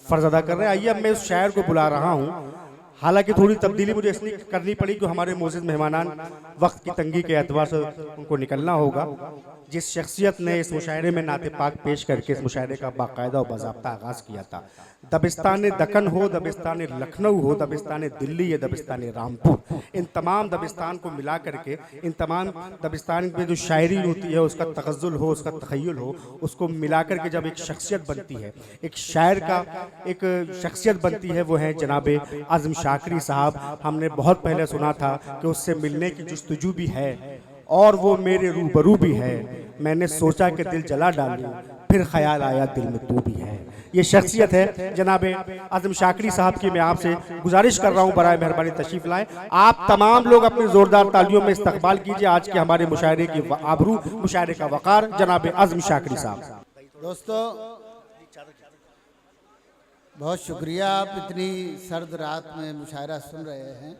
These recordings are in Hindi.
फ़र्ज़ अदा कर रहे हैं। आइए अब मैं उस शायर को बुला रहा हूँ। हालांकि थोड़ी तब्दीली मुझे इसलिए करनी पड़ी कि हमारे मोअज़्ज़िज़ मेहमानान वक्त की तंगी के एतबार से उनको निकलना होगा। जिस शख्सियत ने इस मुशायरे में नाते पाक पेश करके इस मुशायरे का बाकायदा और बाज़ाब्ता आगाज़ किया था, दबिस्तान दक्कन हो, दबिस्तान लखनऊ हो, दबिस्तान दिल्ली या दबिस्तान रामपुर, इन तमाम दबिस्तान को मिला करके इन तमाम दबिस्तान में जो शायरी होती है उसका तग़ज़्ज़ुल हो, उसका तख़य्युल हो, उसको मिला करके जब एक शख्सियत बनती है, एक शायर का एक शख्सियत बनती है, वो है जनाब आज़म शाकरी साहब। हमने बहुत पहले सुना था कि उससे मिलने की जुस्तजू भी है और वो मेरे रूबरू भी है। मैंने सोचा कि दिल जला डालूं, फिर ख्याल आया दिल में तू भी है। ये शख्सियत है जनाब आज़म शाकरी साहब की। मैं आपसे गुजारिश कर रहा हूँ बराए मेहरबानी तशरीफ़ लाएं। आप तमाम लोग अपने ज़ोरदार तालियों में इस्तकबाल कीजिए आज के हमारे मुशायरे की आबरू, मुशायरे का वक़ार, जनाब आज़म शाकरी साहब। दोस्तों बहुत शुक्रिया, आप इतनी सर्द रात में मुशायरा सुन रहे हैं।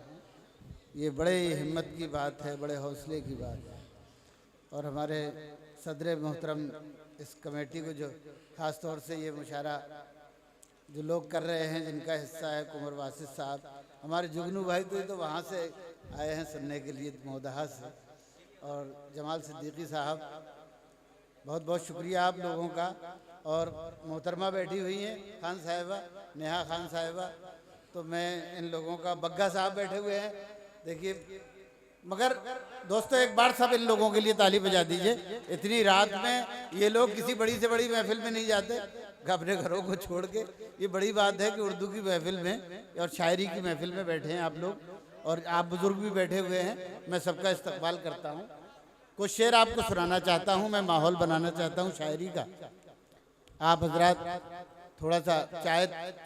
ये बड़े हिम्मत की बात है, बड़े हौसले की बात है। और हमारे सदर मोहतरम इस कमेटी को जो ख़ास तौर से ये मुशायरा जो लोग कर रहे हैं, जिनका हिस्सा है कुमर वासिद साहब, हमारे जुगनू भाई तो वहाँ से आए हैं सुनने के लिए मोदहा से, और जमाल सिद्दीकी साहब, बहुत बहुत शुक्रिया आप लोगों का। और मोहतरमा बैठी हुई हैं खान साहिबा, नेहा खान साहिबा, तो मैं इन लोगों का, बग्गा साहब बैठे हुए हैं देखिए। मगर दोस्तों एक बार सब इन लोगों के लिए ताली बजा दीजिए। इतनी रात में ये लोग किसी बड़ी से बड़ी महफिल में नहीं जाते अपने घरों को छोड़ के। ये बड़ी बात है कि उर्दू की महफिल में और शायरी की महफिल में बैठे हैं आप लोग, और आप बुजुर्ग भी बैठे हुए हैं। मैं सबका इस्तकबाल करता हूँ। कुछ शेर आपको सुनाना चाहता हूँ, मैं माहौल बनाना चाहता हूँ शायरी का। आप हजरात थोड़ा सा, चाय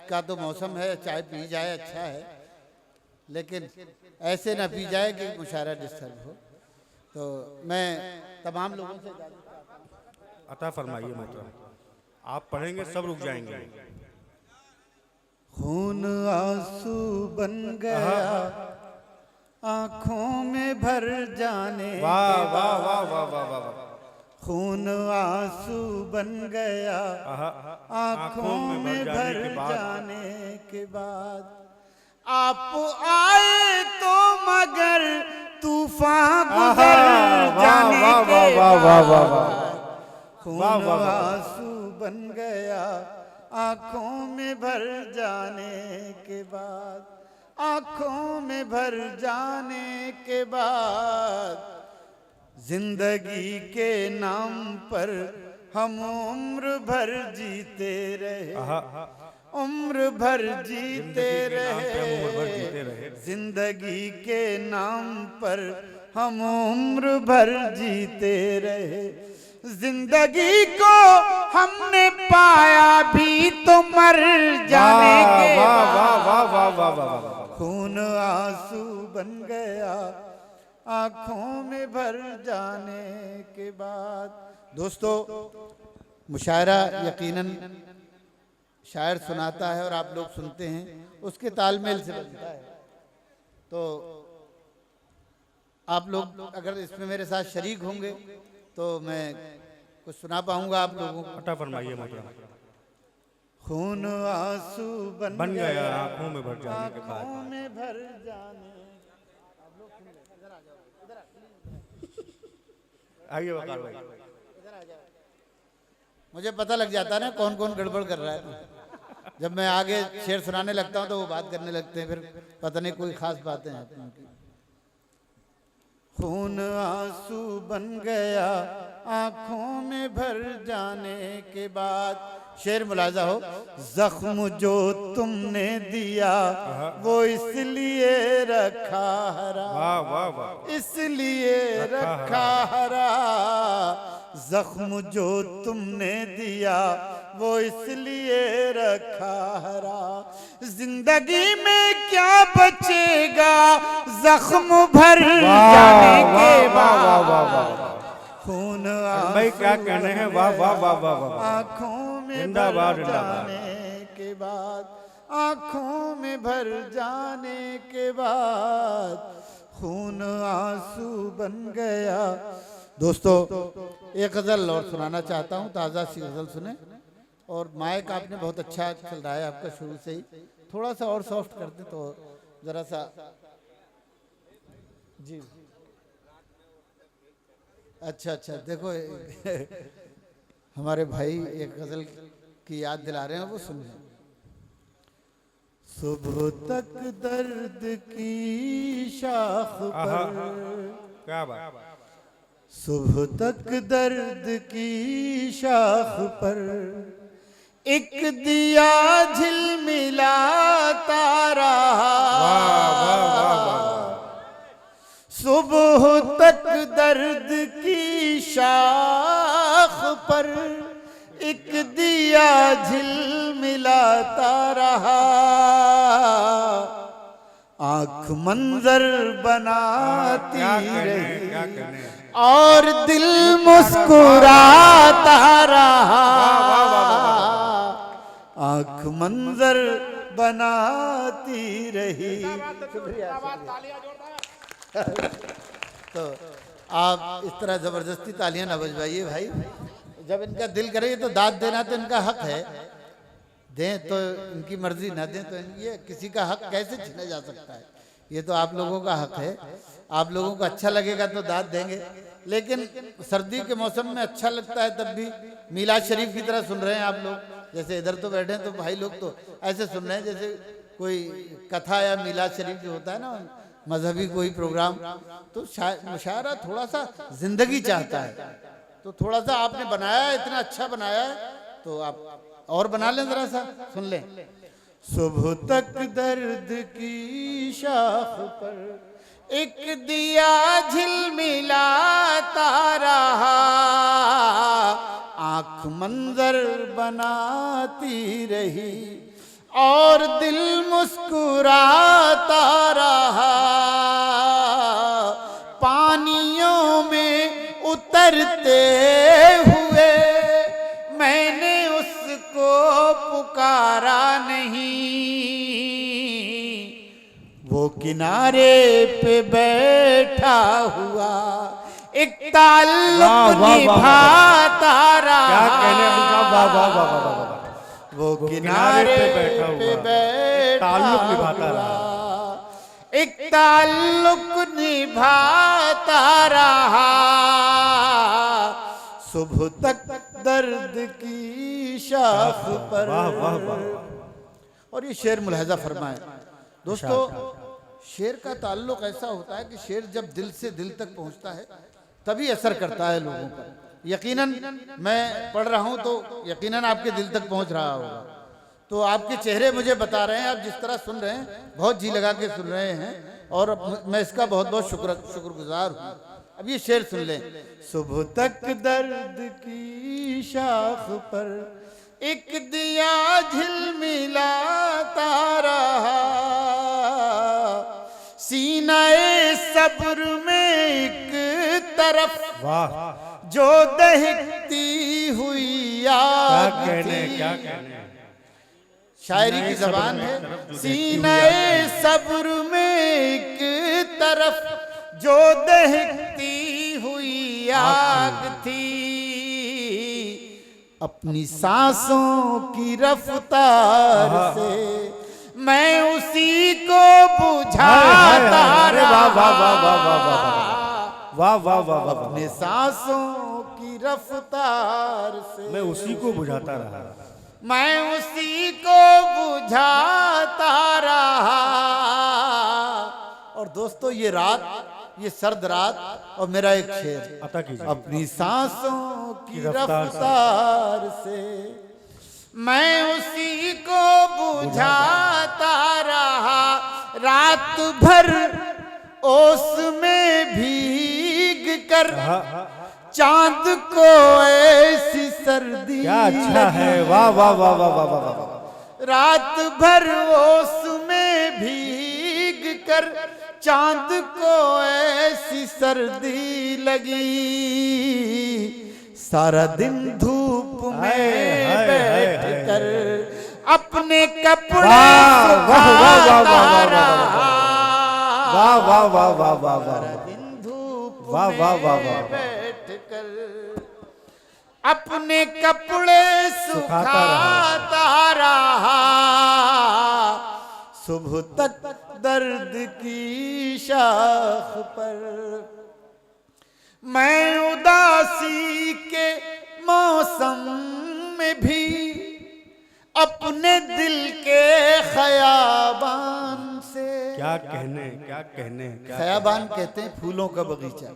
का तो मौसम है, चाय पी जाए अच्छा है, लेकिन ऐसे ना पी जाए कि मुशायरा डिस्टर्ब हो। तो मैं तमाम लोगों से अता फरमाइए मोहतरम, आप पढ़ेंगे सब रुक जाएंगे। खून आंसू बन गया आंखों में भर जाने, वाह वाह वाह वाह वाह वाह। खून आंसू बन गया आंखों में भर जाने के बाद, आप आए तो मगर तूफान गुजर जाने के बाद, खून आंसू बन गया आंखों में भर जाने के बाद, आंखों में भर जाने के बाद, जिंदगी के नाम पर हम उम्र भर जीते रहे, उम्र भर जीते रहे, जिंदगी के नाम पर हम उम्र भर जीते रहे, जिंदगी को हमने पाया भी तो मर जाने के बाद, खून आंसू बन गया आंखों में भर जाने के बाद। दोस्तों मुशायरा यकीनन शायर सुनाता है और आप लोग सुनते हैं, उसके तालमेल से बनता है। तो आप लोग अगर इसमें मेरे साथ शरीक होंगे तो मैं कुछ सुना पाऊंगा आप लोगों को। अता फरमाइए मोहतरम। खून आंसू बन गया आंखों में भर जाने के बाद, आंखों में भर जाने। आइए वकार भाई। मुझे पता लग जाता है ना कौन कौन गड़बड़ कर रहा है। जब मैं आगे शेर सुनाने लगता हूँ तो वो बात करने लगते हैं, फिर पता नहीं कोई खास बातें हैं। खून आंसू बन गया आंखों में भर जाने के बाद, शेर मुलाजा हो, जख्म जो तुमने दिया वो इसलिए रखा हरा, इसलिए रखा हरा, जख्म जो तुमने दिया वो इसलिए रखा हरा, जिंदगी में क्या बचेगा जख्म भर जाने के बाद, खून भाई क्या कहने हैं, वाह वाह वाह वाह वाह। आंखों में भर जाने के बाद, आंखों में भर जाने के बाद, खून आंसू बन गया। दोस्तों एक गजल और सुनाना चाहता हूँ, ताज़ा सी गजल सुने। और माइक आपने बहुत अच्छा चल रहा है आपका शुरू से ही, थोड़ा सा और सॉफ्ट कर दें तो जरा सा। जी अच्छा अच्छा, देखो हमारे भाई एक गजल की याद दिला रहे हैं, वो सुनिए। सुबह तक दर्द की शाख पर, क्या बात, सुबह तक दर्द की शाख पर एक दिया झिलमिलाता रहा। सुबह तक दर्द की शाख पर एक दिया झिलमिलाता रहा। आंख मंजर बनाती रही और दिल मुस्कुराता रहा। आंख मंजर बनाती रही। तो आप इस तरह जबरदस्ती तालियां ना बजवाइए भाई, जब इनका दिल करे तो दाद देना तो इनका हक है, दें तो इनकी मर्जी, ना दें तो ये किसी का हक कैसे छीना जा सकता है? ये तो आप लोगों का हक है, आप लोगों को अच्छा लगेगा तो दाद देंगे, लेकिन सर्दी के मौसम में अच्छा लगता है तब भी। मीलाद शरीफ की तरह सुन रहे हैं आप लोग, जैसे इधर तो बैठे हैं तो भाई लोग तो ऐसे सुन रहे हैं जैसे कोई कथा या मीलाद शरीफ जो होता है ना, मजहबी कोई प्रोग्राम, तो मुशायरा थोड़ा सा जिंदगी चाहता है। तो थोड़ा सा आपने बनाया है, इतना अच्छा बनाया है, तो आप और बना लें, जरा सा सुन लें। सुबह तक दर्द की शाख पर एक दिया झिलमिलाता रहा। आंख मंजर बनाती रही और दिल मुस्कुराता रहा। पानियों में उतरते हुए मैंने उसको पुकारा नहीं, वो किनारे पे बैठा हुआ एक ताल्लुक निभाता रहा। क्या कहने वाह वाह वाह वाह, वो किनारे पे बैठा ताल्लुक निभाता रहा, एक ताल्लुक निभाता रहा। सुबह तक दर्द की शाख पर। वाह वाह वाह। और ये शेर मुलाहिजा फरमाए दोस्तों, शेर का ताल्लुक ऐसा होता है कि शेर जब दिल से दिल तक पहुंचता है तभी असर करता है लोगों पर। यकीनन मैं पढ़ रहा हूं तो यकीनन आपके दिल तक पहुंच रहा होगा। तो आपके चेहरे मुझे बता रहे हैं, आप जिस तरह सुन रहे हैं बहुत जी लगा के सुन रहे हैं, और मैं इसका बहुत बहुत शुक्रगुजार हूँ। अब ये शेर सुन लें। सुबह तक दर्द की शाख पर एक दिया झिलमिलाता रहा। सीनाए सब्र में एक तरफ वाह, जो दहकती हुई आग थी। क्या कहने, शायरी की जबान है। सीनाए सब्र में एक तरफ जो दहकती हुई आग थी। अपनी सांसों की रफ्तार से मैं उसी को बुझाता रहा। वाह वाह वाह, अपने सांसों की रफ्तार से मैं उसी को बुझाता रहा, मैं उसी को बुझाता रहा। और दोस्तों ये रात, ये सर्द रात, और मेरा एक शेर अता कीजिए। अपनी सांसों की रफ्तार से मैं उसी को बुझाता रहा। रात भर ओस में भीग कर चांद को ऐसी सर्दी क्या अच्छा है, वाह वाह वाह वाह वाह वाह। रात भर ओस में भीग कर चांद को ऐसी सर्दी लगी। सारा दिन धूप में बैठ कर अपने कपड़े सुखाता रहा। वाह वाह वाह वाह वाह वाह, दिन धूप वाह वाह वाह वाह, बैठ कर अपने कपड़े सुखाता रहा, सुबह तक दर्द की शाख पर। मैं उदासी के मौसम में भी अपने दिल के खयाबान से, क्या कहने क्या कहने क्या खयाबान कहते हैं फूलों का बगीचा।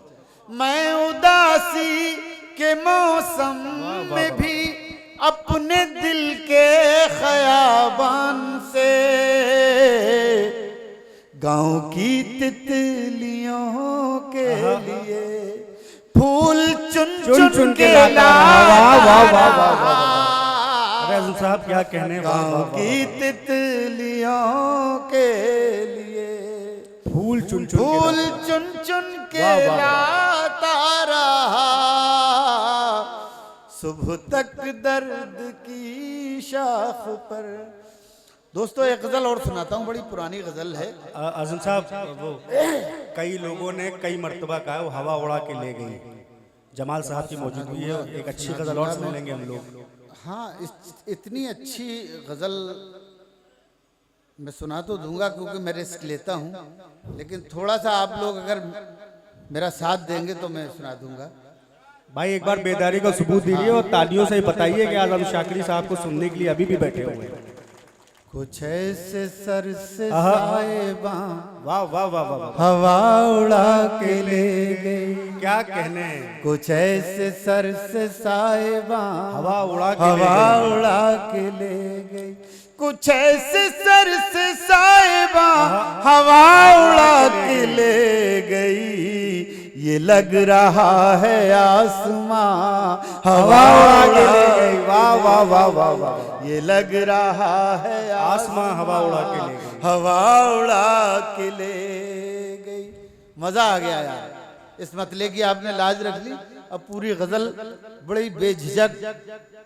मैं उदासी के मौसम में भी अपने दिल के खयाबान से गांव की तितलियों के लिए फूल चुन चुन के लाता। आज़म साहब क्या कहने, गांव की तितलियों के लिए फूल चुन चुन के लाता रहा, सुबह तक दर्द की शाख पर। दोस्तों एक गजल और सुनाता हूँ, बड़ी पुरानी गजल है। आज़म साहब वो कई लोगों ने कई मर्तबा कहा वो हवा उड़ा के ले गई। जमाल साहब की मौजूदगी है, एक अच्छी गजल और सुन लेंगे हम लोग। हाँ, इतनी अच्छी गजल मैं सुना तो दूंगा क्योंकि मैं रिस्क लेता हूँ, लेकिन थोड़ा सा आप लोग अगर मेरा साथ देंगे तो मैं सुना दूंगा। भाई एक बार बेदारी का सबूत दीजिए और तालियों से बताइए कि आज़म शाकिरी साहब को सुनने के लिए अभी भी बैठे हुए हैं। कुछ ऐसे सर से साहिबा, वाह वाह वाह वाह, हवा उड़ा के ले गई। क्या कहने, कुछ ऐसे सर से साहिबा, हवा उड़ा के ले गई। कुछ ऐसे सर से साहिबा, हवा उड़ा के ले गई। ये लग रहा है आसमां हवा उड़ा के ले गई। वाह वाह वाह वाह वाह, ये लग रहा है आसमां हवा उड़ा के ले गई। हवा उड़ा के ले गई। मजा आ गया यार, इस मतले की आपने लाज रख ली। अब पूरी गजल बड़ी बेझिझक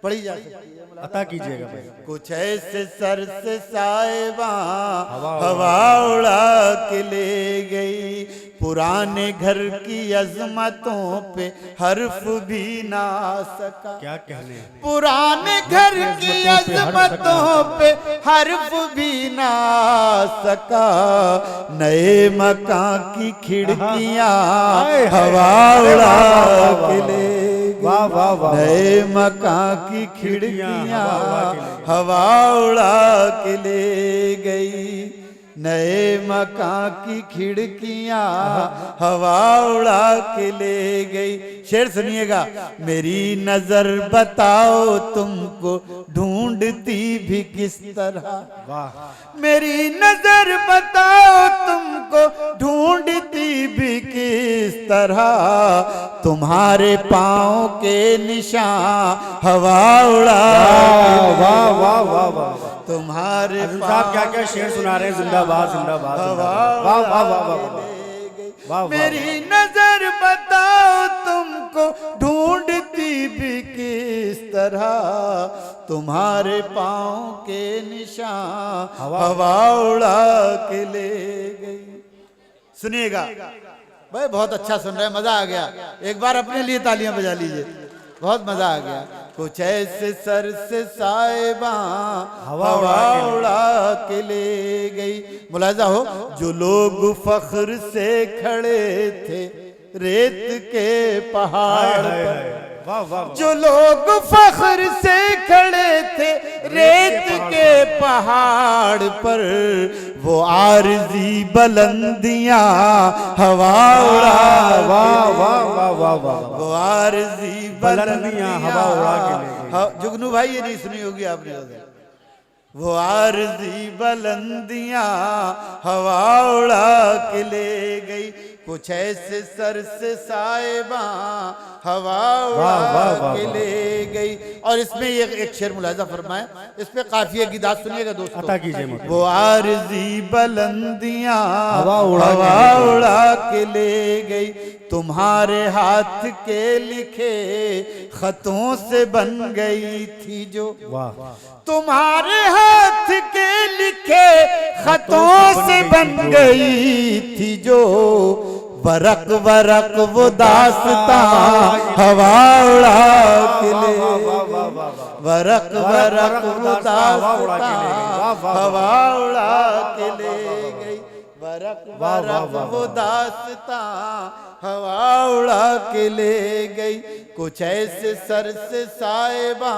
पढ़ी जा सकती है, अता कीजिएगा भाई। कुछ ऐसे सर से साहिबा, हवा उड़ा के ले गई। पुराने घर की अजमतों पे हर्फ भी ना सका। क्या कहने, पुराने घर की अजमतों पे हर्फ भी ना सका। नए मकान की खिड़कियां हवा उड़ा के ले गई। वाह वाह वाह, नए मकान की खिड़कियां हवा उड़ा के ले गई। नए मकान की खिड़कियां हवा उड़ा के ले गई। शेर सुनिएगा। मेरी नजर बताओ तुमको ढूंढती भी किस तरह। वाह, मेरी नजर बताओ तुमको ढूंढती भी किस तरह। तुम्हारे पाँव के निशान हवा उड़ा। वाह वाह वाह वाह, तुम्हारे साहब क्या क्या शेर सुना रहे हैं। जिंदाबाद जिंदाबाद, वाह वाह वाह वाह वाह। मेरी नजर बताओ तुमको ढूंढती भी किस तरह। तुम्हारे पाँव के निशान हवा उड़ा के ले गई। सुनिएगा भाई, बहुत अच्छा सुन रहे हैं, मजा आ गया। एक बार अपने लिए तालियां बजा लीजिए, बहुत मजा आ गया। कुछ ऐसे सर से साहिबा हवा उड़ा के ले गई। मुलाजा हो, जो लोग फख्र से खड़े थे रेत के पहाड़ पर। वाह वाह, जो लोग फख्र से खड़े थे रेत के पहाड़ पर। वो आरज़ी बुलंदियां हवा उड़ा। वाह वाह वाह वाह वाह, वो आरज़ी बुलंदियां हवा उड़ा के ले गई। जुगनू भाई ये नहीं सुनी होगी आपने। वो आरज़ी बुलंदियां हवा उड़ा के ले गई। कुछ ऐसे सर से साहिबा हवा उड़ा के ले गई। और इसमें ये एक शेर मुलाजा फरमाए, इस पे काफिया की दाद सुनिएगा दोस्तों। अता कीजिए। वो आरज़ी बुलंदियां हवा उड़ा के ले गई। तुम्हारे हाथ के लिखे खतों से बन गई थी जो। वाह, तुम्हारे हाथ के लिखे खतों से बन गई थी जो। वरक वरक वो दास्तां हवा उड़ा के ले वरक वरक उदासता हवा उड़ा के ले गई, वरक वरक उदासता हवा उड़ा के ले गई, कुछ ऐसे सर से साहिबा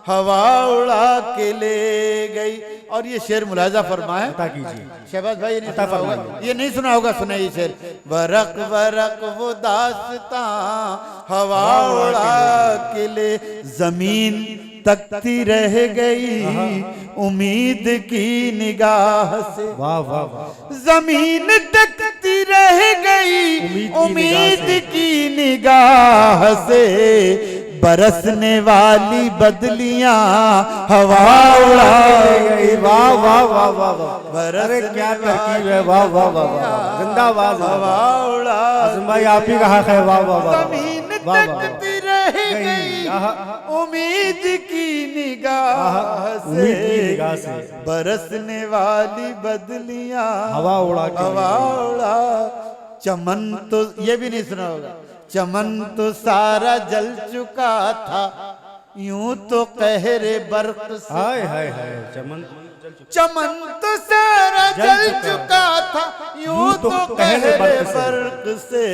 हवा उड़ा के ले गई। और ये शेर मुलाजा फरमाए शहबाज भाई, नहीं सुना होगा, ये नहीं सुना होगा, सुने ये शेर। वरक वरक वो दास्ता हवा उड़ा के ले, जमीन तकती रह गई उम्मीद की निगाह से, वाह वाह वाह, जमीन तकती रह गई उम्मीद की निगाह से, बरसने वाली बदलियां हवा उड़ा गई। वाह वाह वाह वाह वाह, अरे क्या तरकीब है, वाह वाह वाह वाह, जिंदाबाद, हवा उड़ा आज़म भाई आप ही कहा है, वाह वाह वाह, जमीन तकती रह गई उम्मीद की निगाह से, बरसने वाली बदलियां हवा उड़ा के, हवा उड़ा। चमन तो ये भी नहीं सुना होगा, चमन तो सारा जल चुका था यूं तो कहरे बर्क से, हाय हाय हाय, चमन चमन तो सारा जल चुका था यूं तो कहरे बर्क से,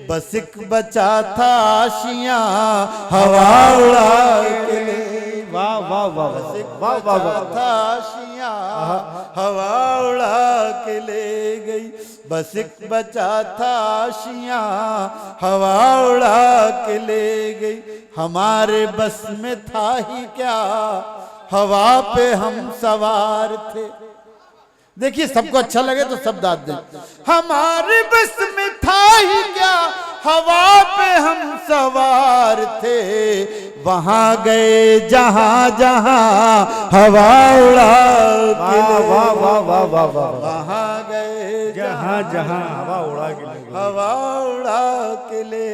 बस एक बचा था आशियां हवा उड़ा के ले, वाह वाह वाह वाह वाह वाह, था आशियां हवा उड़ा के ले गई, बस एक बचा था आशियां हवा उड़ा के ले गई, हमारे बस में था ही क्या हवा पे हम सवार थे। देखिए सबको अच्छा लगे तो सब दाद दें, हमारे बस में था ही क्या हवा पे हम सवार थे, वहां गए जहां जहां हवा उड़ा के, वाह वाह वाह वाह वाह, वहां गए जहां जहां हवा उड़ा के, हवा उड़ा के ले।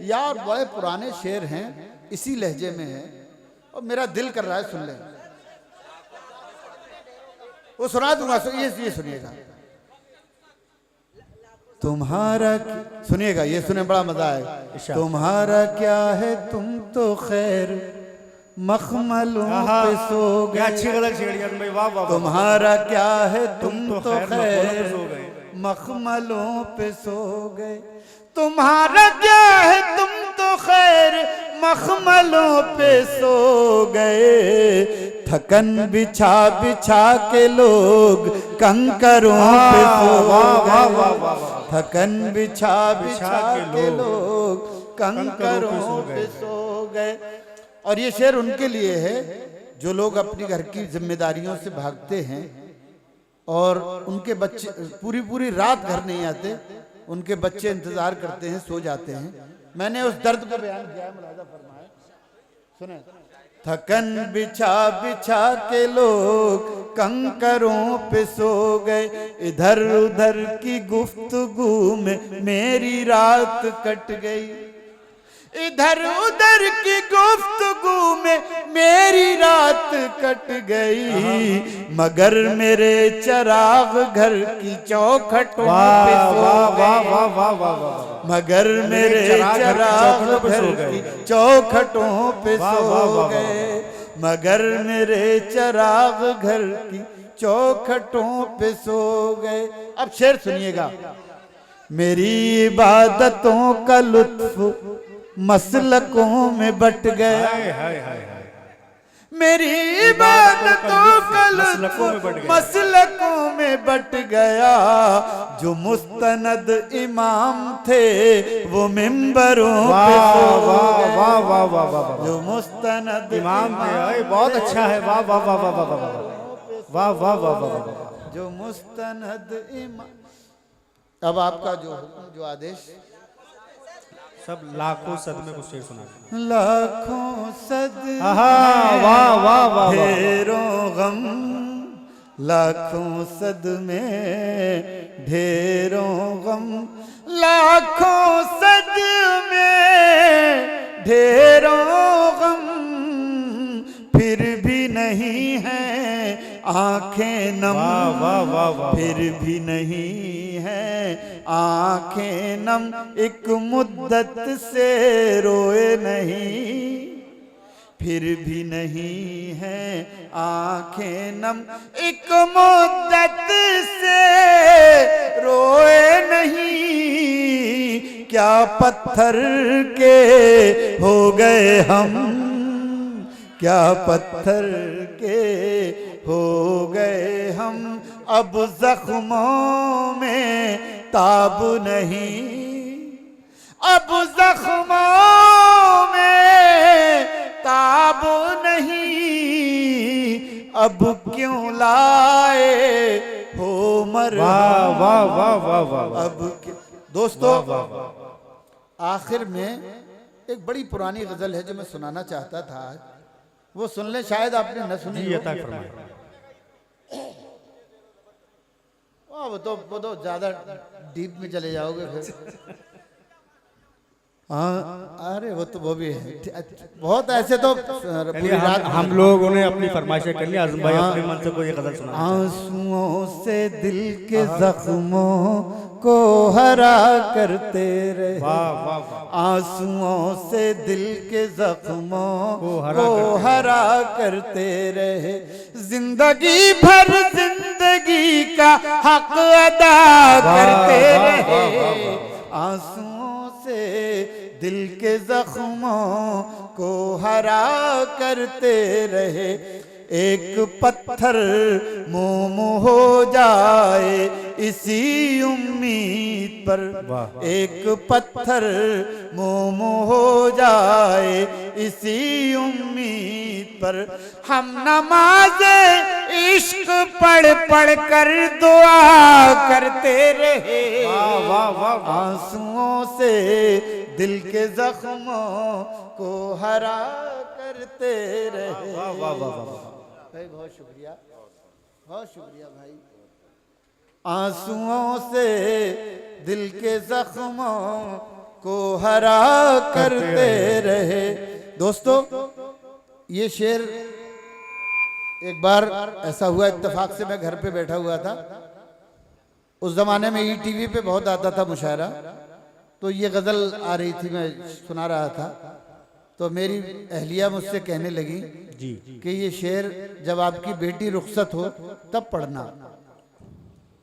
यार बड़े पुराने शेर हैं, इसी लहजे में है और मेरा दिल कर रहा है सुन ले, वो सुना दूंगा, ये सुनिएगा। तुम्हारा सुनिएगा, ये सुने बड़ा मजा आएगा। तुम्हारा क्या है तुम तो खैर मखमलों पे सो गए, अच्छी गलत छेड़िया भाई, वाह वाह, तुम्हारा क्या है तुम तो खैर मखमलों पे सो गए, तुम्हारा क्या है तुम तो खैर मखमलों पे सो गए, थकन बिछा बिछा के लोग कंकरों पे सो गए, थकन बिछा बिछा के लोग कंकरों पे सो गए। और ये शेर उनके लिए है जो लोग अपनी घर की जिम्मेदारियों से भागते हैं और उनके बच्चे पूरी पूरी रात घर नहीं आते, उनके बच्चे इंतजार करते हैं, सो जाते हैं। मैंने उस दर्द को बयान किया है, मुलाजा फरमाए, सुने। थकन बिछा बिछा के लोग कंकरों पे सो गए, इधर उधर की गुफ्तगू में मेरी रात कट गई, इधर उधर की गुफ्तगू में मेरी रात कट गई, मगर मेरे चराग घर की चौखटों पे सो गए, मगर मेरे चराग घर की चौखटों पे सो गए, मगर मेरे चराग घर की चौखटों पे सो गए। अब शेर सुनिएगा। मेरी इबादतों का लुत्फ मसलकों में बट गया, मेरी इबादतों का लुत्फ मसलकों में बट गया, जो मुस्तनद इमाम थे वो मिंबरों पे सो गए, जो मुस्तनद इमाम थे, बहुत अच्छा है, वाह वाह वाह वाह वाह वाह वाह वाह वाह, जो मुस्तनद इमाम। अब आपका जो आदेश, सब लाखों सदमे को शेर सुना, लाखों सदमे वाह वाह वाह, ढेरों गम, लाखों सदमे ढेरों गम, लाखों सदमे ढेरों गम, फिर भी नहीं है आंखें नम, फिर भी नहीं है आंखें नम, एक मुद्दत से रोए नहीं, फिर भी नहीं है आंखें नम, एक मुद्दत से रोए नहीं, क्या पत्थर के हो गए हम, क्या पत्थर के हो गए हम, अब जख्मों में ताब नहीं, अब जख्मों में ताब नहीं, अब क्यों लाए हो मर, वाह वाह वाह वाह वाह। अब दोस्तों आखिर में एक बड़ी पुरानी गजल है जो मैं सुनाना चाहता था, वो सुन ले, शायद आपने न सुनी जी हो। अता फरमाएं। वो तो ज्यादा डीप में चले जाओगे फिर। हाँ, अरे वो भी है, बहुत ऐसे तो पूरी रात हम लोगों ने अपनी फरमाइशें कर ली, आज़म भाई अपने मन से कोई गजल सुना। आंसुओं से दिल के जख्मों को हरा करते रहे, वाह वाह वाह। आंसुओं से दिल के जख्मों को हरा करते रहे, जिंदगी भर जिंदगी का हक अदा करते रहे, आंसुओं से दिल के जख्मों को हरा करते रहे, एक पत्थर मोम हो जाए इसी उम्मीद पर, एक पत्थर मोम हो जाए इसी उम्मीद पर, हम नमाज़े इश्क पढ़ पढ़ कर दुआ करते रहे, आंसुओं से दिल के जख्मों को हरा करते रहे। भाई बहुत शुक्रिया, बहुत शुक्रिया भाई। आंसुओं से दिल के जख्मों को हरा करते रहे। दोस्तों ये शेर एक बार ऐसा हुआ, इत्तेफाक से मैं घर पे बैठा हुआ था, उस जमाने में ईटीवी पे बहुत आता था मुशायरा, तो ये गजल आ रही थी, मैं सुना रहा था, तो मेरी अहलिया मुझसे कहने लगी जी कि ये शेर जब आपकी बेटी रुखसत हो तब पढ़ना।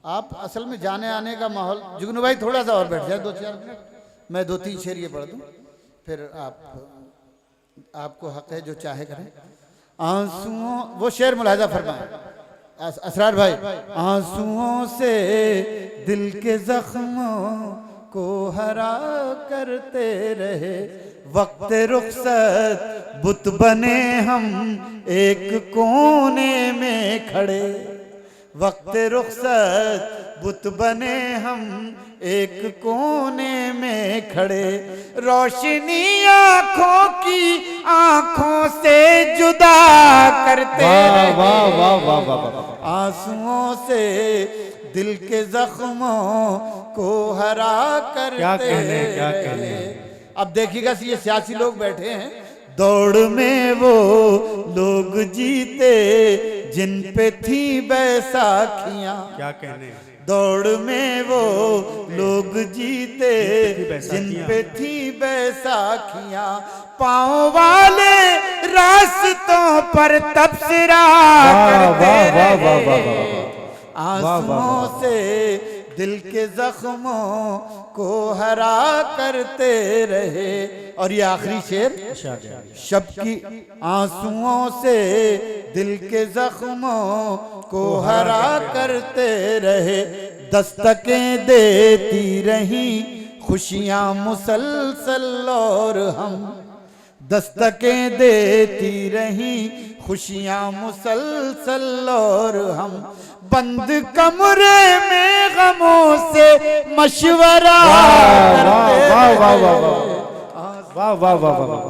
आप असल में जाने आने का माहौल, जुगनू भाई थोड़ा सा और बैठ जाए 2-4 मिनट, मैं 2-3 शेर ये पढ़ दूं, फिर आपको हक है जो चाहे करें। आंसुओं, वो शेर मुलाहिजा फरमाए असरार भाई। आंसुओं से दिल के जख्मों को हरा करते रहे, वक्त रुखसत बुत बने हम एक कोने में खड़े, वक्त रुखसत बुत बने हम एक कोने में खड़े, रोशनी आंखों की आंखों से जुदा करते रहे, आंसुओं से दिल के जख्मों को हरा करते रहे। अब देखिएगा ये सियासी लोग बैठे हैं, दौड़ में वो लोग जीते जिन पे थी बैसाखियां, क्या कहने, दौड़ में वो लोग जीते जिन पे थी बैसाखियां, पाँव वाले रास्तों पर तबसरा करते रहे, आंसुओं से दिल के जख्मों को हरा करते रहे। और ये आखिरी शेर, शब की आंसुओं से दिल के जख्मों को हरा करते रहे, दस्तकें देती रही खुशियां मुसलसल और हम, दस्तकें देती रही खुशियां मुसलसल और हम, बंद कमरे में गमों से मशवरा करते रहे। वाह वाह वाह वाह वाह वाह।